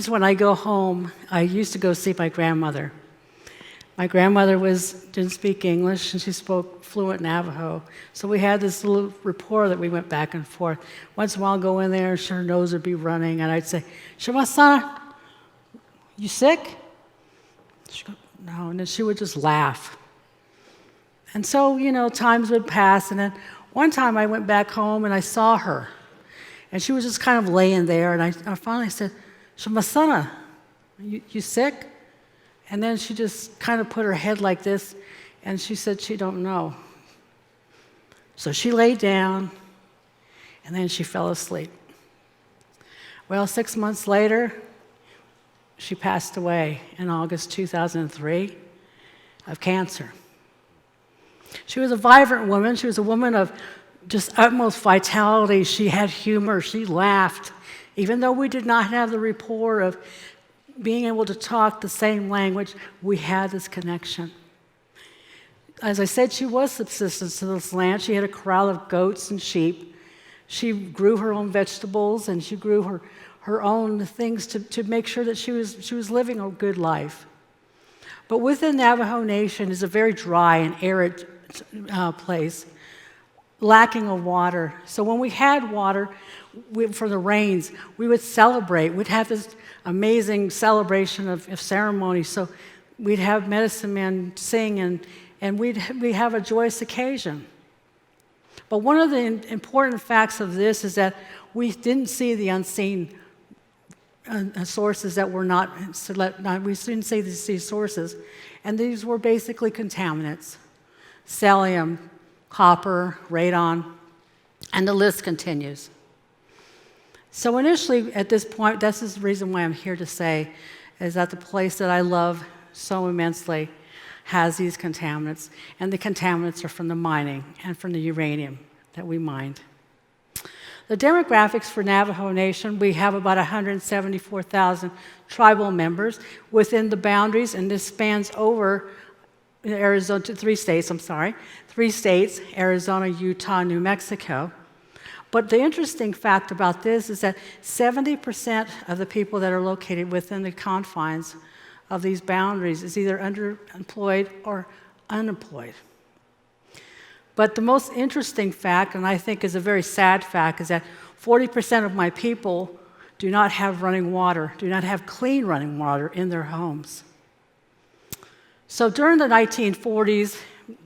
Sometimes when I go home, I used to go see my grandmother. My grandmother didn't speak English, and she spoke fluent Navajo. So we had this little rapport that we went back and forth. Once in a while, I'd go in there, and her nose would be running, and I'd say, Shima, you sick? She'd go, no, and then she would just laugh. And so, times would pass, and then one time I went back home, and I saw her. And she was just kind of laying there, and I finally said, Shima, you sick? And then she just kind of put her head like this, and she said she don't know. So she laid down, and then she fell asleep. Well, 6 months later, she passed away in August 2003 of cancer. She was a vibrant woman. She was a woman of just utmost vitality. She had humor. She laughed. Even though we did not have the rapport of being able to talk the same language, we had this connection. As I said, she was subsistence to this land. She had a corral of goats and sheep. She grew her own vegetables, and she grew her own things to make sure that she was living a good life. But within Navajo Nation is a very dry and arid place, lacking of water. So when we had water for the rains, we would celebrate. We'd have this amazing celebration of ceremony. So we'd have medicine men sing, and we'd have a joyous occasion. But one of the important facts of this is that we didn't see the unseen sources that were not, we didn't see these sources. And these were basically contaminants: cellium, copper, radon, and the list continues. So initially, at this point, this is the reason why I'm here to say, is that the place that I love so immensely has these contaminants, and the contaminants are from the mining and from the uranium that we mined. The demographics for Navajo Nation, we have about 174,000 tribal members within the boundaries, and this spans over Arizona to 3 states, 3 states, Arizona, Utah, New Mexico. But the interesting fact about this is that 70% of the people that are located within the confines of these boundaries is either underemployed or unemployed. But the most interesting fact, and I think is a very sad fact, is that 40% of my people do not have running water, do not have clean running water in their homes. So during the 1940s,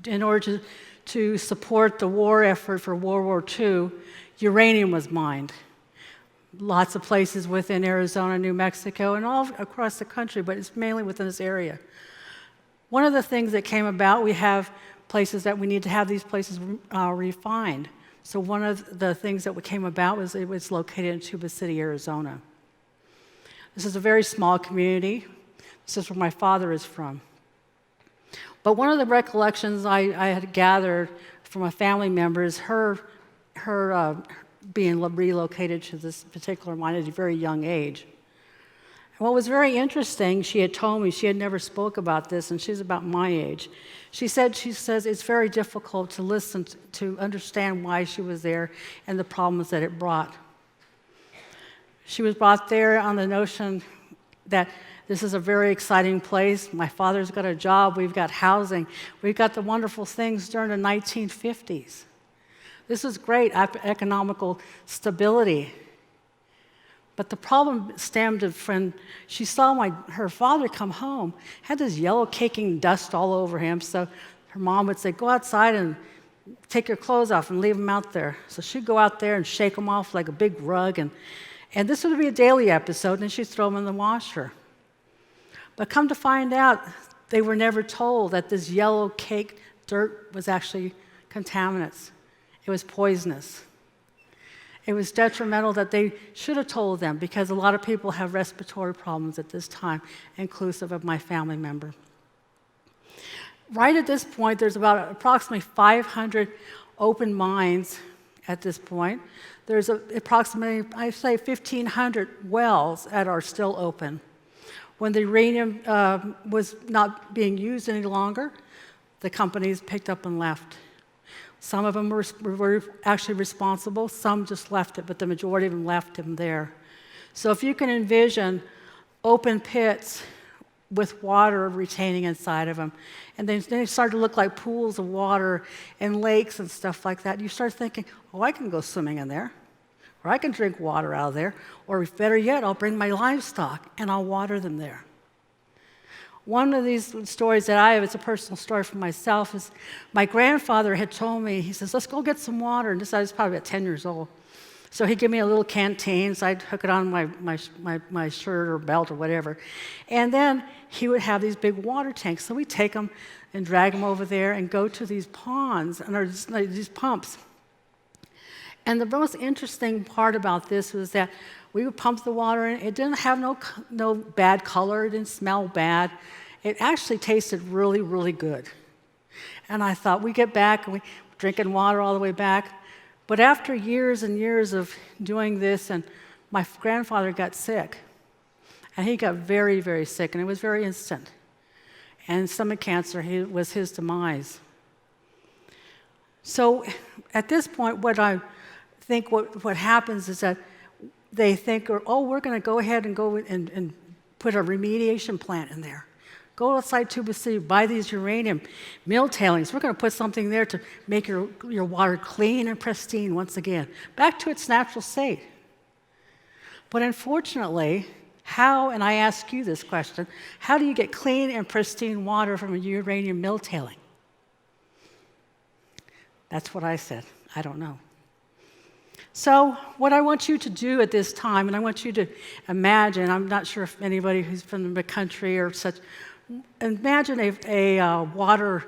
in order to support the war effort for World War II, uranium was mined. Lots of places within Arizona, New Mexico, and all across the country, but it's mainly within this area. One of the things that came about, we have places that we need to have these places refined. So one of the things that came about was it was located in Tuba City, Arizona. This is a very small community. This is where my father is from. But one of the recollections I had gathered from a family member is her being relocated to this particular mine at a very young age. And what was very interesting, she had told me, she had never spoke about this, and she's about my age. She says it's very difficult to listen to understand why she was there and the problems that it brought. She was brought there on the notion that this is a very exciting place. My father's got a job. We've got housing. We've got the wonderful things during the 1950s. This is great economical stability. But the problem stemmed from she saw her father come home, had this yellow caking dust all over him. So her mom would say, go outside and take your clothes off and leave them out there. So she'd go out there and shake them off like a big rug. And this would be a daily episode, and then she'd throw them in the washer. But come to find out, they were never told that this yellow caked dirt was actually contaminants. It was poisonous. It was detrimental that they should have told them, because a lot of people have respiratory problems at this time, inclusive of my family member. Right at this point, there's about approximately 500 open mines at this point. There's approximately, I say, 1,500 wells that are still open. When the uranium was not being used any longer, the companies picked up and left. Some of them were actually responsible, some just left it, but the majority of them left them there. So if you can envision open pits with water retaining inside of them. And then they start to look like pools of water and lakes and stuff like that. You start thinking, oh, I can go swimming in there, or I can drink water out of there, or better yet, I'll bring my livestock and I'll water them there. One of these stories that I have, it's a personal story for myself, is my grandfather had told me, he says, let's go get some water. And I was probably about 10 years old. So he'd give me a little canteen, so I'd hook it on my shirt or belt or whatever. And then he would have these big water tanks. So we'd take them and drag them over there and go to these ponds, and there's these pumps. And the most interesting part about this was that we would pump the water in. It didn't have no bad color. It didn't smell bad. It actually tasted really, really good. And I thought, we get back, and we're drinking water all the way back. But after years and years of doing this, and my grandfather got sick. And he got very, very sick, and it was very instant. And stomach cancer was his demise. So at this point, what I think what happens is that they think, oh, we're going to go ahead and go and put a remediation plant in there. Go outside Tuba City, buy these uranium mill tailings. We're going to put something there to make your water clean and pristine once again, back to its natural state. But unfortunately, how, and I ask you this question, how do you get clean and pristine water from a uranium mill tailing? That's what I said. I don't know. So what I want you to do at this time, and I want you to imagine, I'm not sure if anybody who's from the country or such, imagine a water,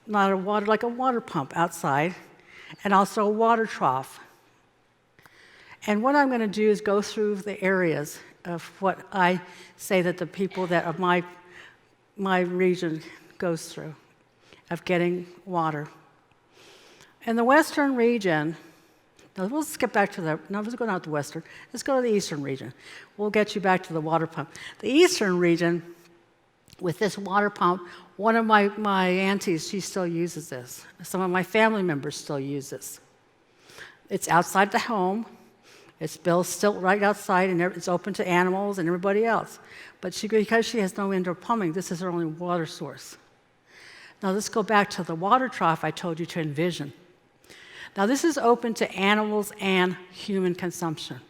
not a water, like a water pump outside, and also a water trough. And what I'm going to do is go through the areas of what I say that the people that of my region goes through of getting water. In the western region, now we'll skip back to let's go not the western, let's go to the eastern region. We'll get you back to the water pump. The eastern region, with this water pump, one of my aunties, she still uses this. Some of my family members still use this. It's outside the home. It's built still right outside, and it's open to animals and everybody else. But because she has no indoor plumbing, this is her only water source. Now let's go back to the water trough I told you to envision. Now this is open to animals and human consumption.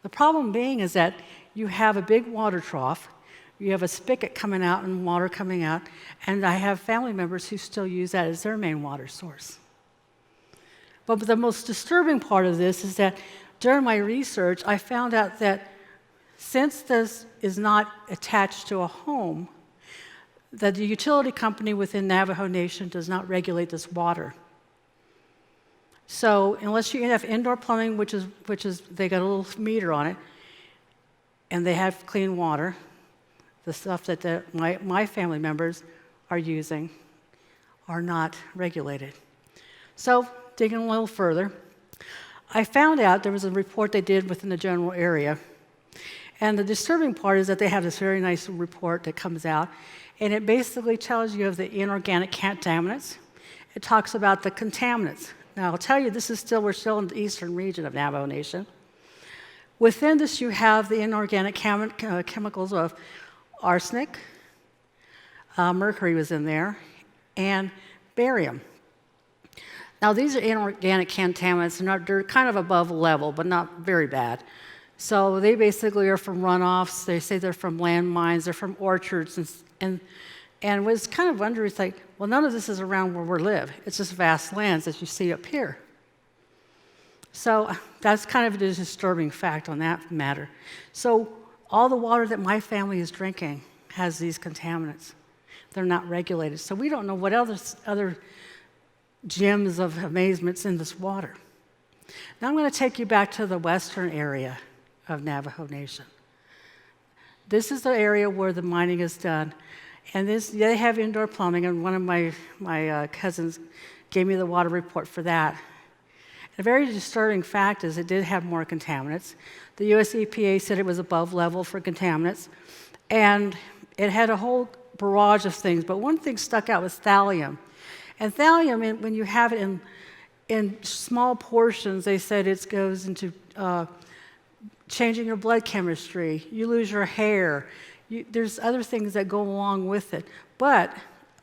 The problem being is that you have a big water trough, you have a spigot coming out and water coming out, and I have family members who still use that as their main water source. But the most disturbing part of this is that during my research, I found out that since this is not attached to a home, that the utility company within Navajo Nation does not regulate this water. So unless you have indoor plumbing, which is they got a little meter on it, and they have clean water, the stuff that my family members are using are not regulated. So digging a little further, I found out there was a report they did within the general area. And the disturbing part is that they have this very nice report that comes out, and it basically tells you of the inorganic contaminants. It talks about the contaminants. Now, I'll tell you, we're still in the eastern region of Navajo Nation. Within this, you have the inorganic chemicals of arsenic, mercury was in there, and barium. Now, these are inorganic contaminants, and they're kind of above level, but not very bad. So they basically are from runoffs. They say they're from landmines. They're from orchards. And what's kind of wondering is like, well, none of this is around where we live. It's just vast lands that you see up here. So that's kind of a disturbing fact on that matter. So all the water that my family is drinking has these contaminants. They're not regulated. So we don't know what other gems of amazement's in this water. Now I'm going to take you back to the western area of Navajo Nation. This is the area where the mining is done. And they have indoor plumbing, and one of my cousins gave me the water report for that. A very disturbing fact is it did have more contaminants. The US EPA said it was above level for contaminants, and it had a whole barrage of things, but one thing stuck out was thallium. And thallium, when you have it in small portions, they said it goes into changing your blood chemistry, you lose your hair. There's other things that go along with it. But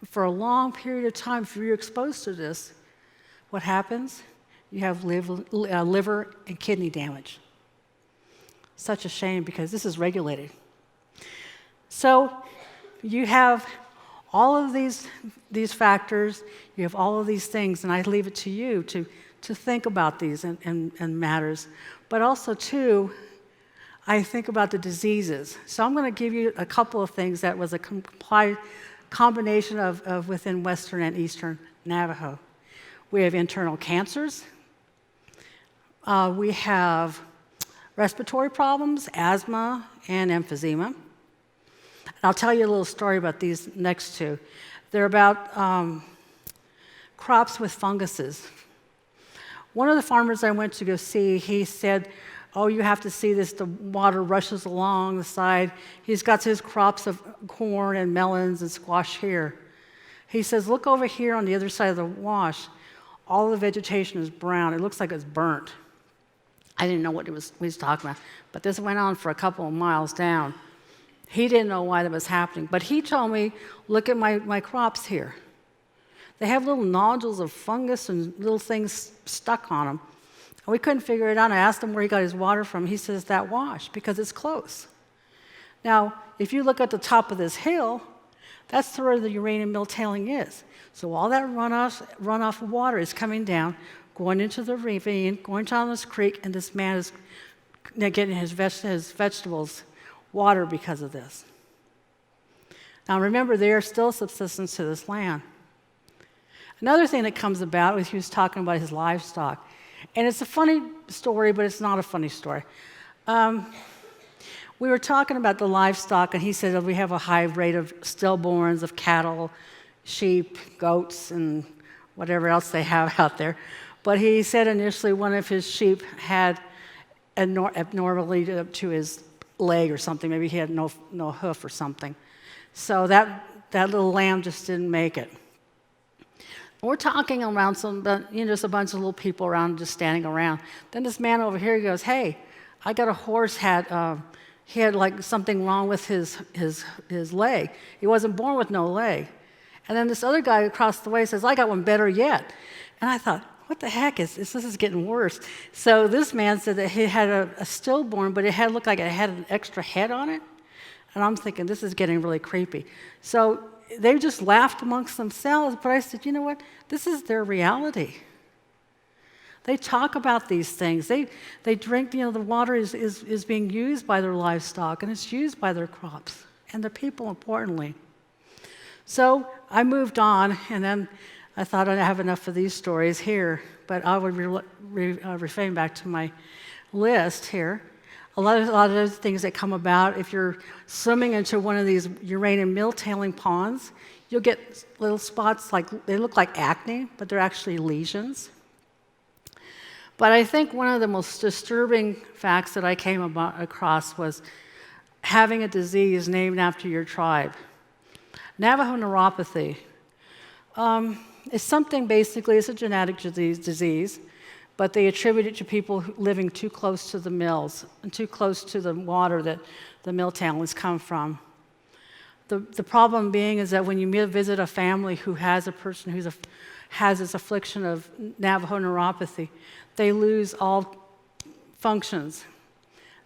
for a long period of time, if you're exposed to this, what happens? You have liver and kidney damage. Such a shame because this is regulated. So you have all of these factors, you have all of these things, and I leave it to you to think about these and matters. But also, too, I think about the diseases. So I'm going to give you a couple of things that was a combination of within Western and Eastern Navajo. We have internal cancers. We have respiratory problems, asthma, and emphysema. And I'll tell you a little story about these next two. They're about crops with funguses. One of the farmers I went to go see, he said, oh, you have to see this, the water rushes along the side. He's got his crops of corn and melons and squash here. He says, look over here on the other side of the wash. All the vegetation is brown. It looks like it's burnt. I didn't know what he was talking about, but this went on for a couple of miles down. He didn't know why that was happening, but he told me, look at my crops here. They have little nodules of fungus and little things stuck on them. And we couldn't figure it out. I asked him where he got his water from. He says, that wash, because it's close. Now, if you look at the top of this hill, that's where the uranium mill tailing is. So all that runoff of water is coming down, going into the ravine, going down this creek, and this man is getting his vegetables water because of this. Now remember, they are still subsistence to this land. Another thing that comes about was he was talking about his livestock. And it's a funny story, but it's not a funny story. We were talking about the livestock, and he said that we have a high rate of stillborns of cattle, sheep, goats, and whatever else they have out there. But he said initially one of his sheep had abnormality to his leg or something. Maybe he had no hoof or something. So that little lamb just didn't make it. We're talking around just a bunch of little people around, just standing around. Then this man over here goes, hey, I got a horse he had like something wrong with his leg. He wasn't born with no leg. And then this other guy across the way says, I got one better yet. And I thought, what the heck is this? This is getting worse. So this man said that he had a stillborn, but it looked like it had an extra head on it. And I'm thinking, this is getting really creepy. So they just laughed amongst themselves, but I said, you know what? This is their reality. They talk about these things. They drink, the water is being used by their livestock, and it's used by their crops, and the people, importantly. So I moved on, and then I thought I'd have enough of these stories here, but I would refrain back to my list here. A lot of other things that come about, if you're swimming into one of these uranium mill tailing ponds, you'll get little spots, they look like acne, but they're actually lesions. But I think one of the most disturbing facts that I came across was having a disease named after your tribe. Navajo neuropathy. It's something basically, it's a genetic disease, but they attribute it to people living too close to the mills and too close to the water that the mill tailings come from. The problem being is that when you visit a family who has a person who has this affliction of Navajo neuropathy, they lose all functions.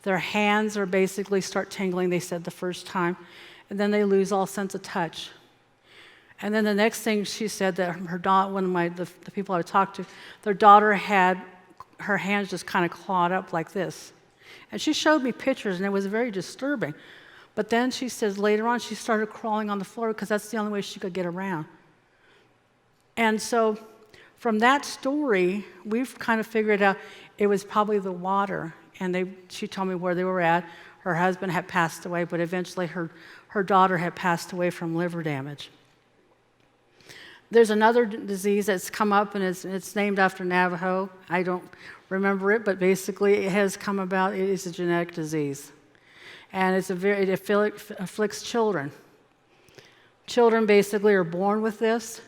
Their hands are basically start tingling, they said the first time, and then they lose all sense of touch. And then the next thing she said that her daughter, one of the people I talked to, their daughter had her hands just kind of clawed up like this. And she showed me pictures, and it was very disturbing. But then she says later on she started crawling on the floor because that's the only way she could get around. And so from that story, we've kind of figured out it was probably the water. And she told me where they were at. Her husband had passed away, but eventually her daughter had passed away from liver damage. There's another disease that's come up, and it's named after Navajo. I don't remember it, but basically it has come about. It is a genetic disease. And it afflicts children. Children basically are born with this.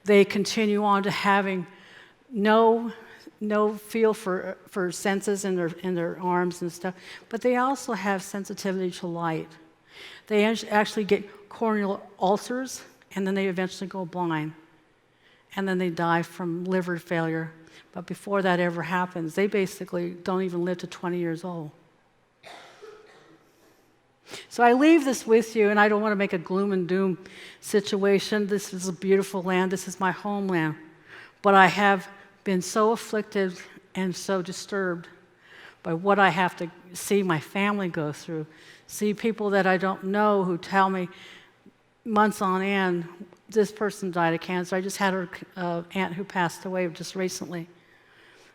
They continue on to having no no feel for senses in their arms and stuff, but they also have sensitivity to light. They actually get corneal ulcers, and then they eventually go blind. And then they die from liver failure. But before that ever happens, they basically don't even live to 20 years old. So I leave this with you, and I don't want to make a gloom and doom situation. This is a beautiful land. This is my homeland. But I have been so afflicted and so disturbed by what I have to see my family go through, see people that I don't know who tell me months on end, this person died of cancer. I just had an aunt who passed away just recently.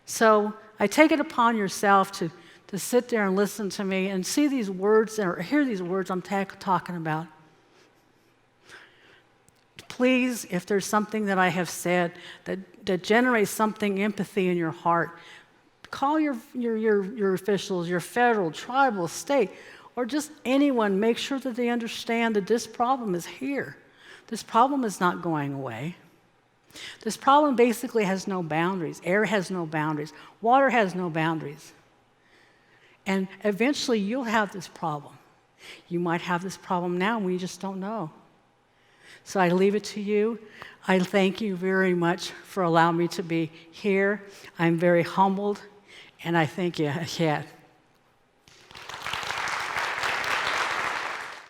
So I take it upon yourself to sit there and listen to me and see these words or hear these words I'm talking about. Please, if there's something that I have said that generates something empathy in your heart, call your officials, your federal, tribal, state, or just anyone. Make sure that they understand that this problem is here. This problem is not going away. This problem basically has no boundaries. Air has no boundaries. Water has no boundaries. And eventually you'll have this problem. You might have this problem now and we just don't know. So I leave it to you. I thank you very much for allowing me to be here. I'm very humbled, and I thank you. Yeah.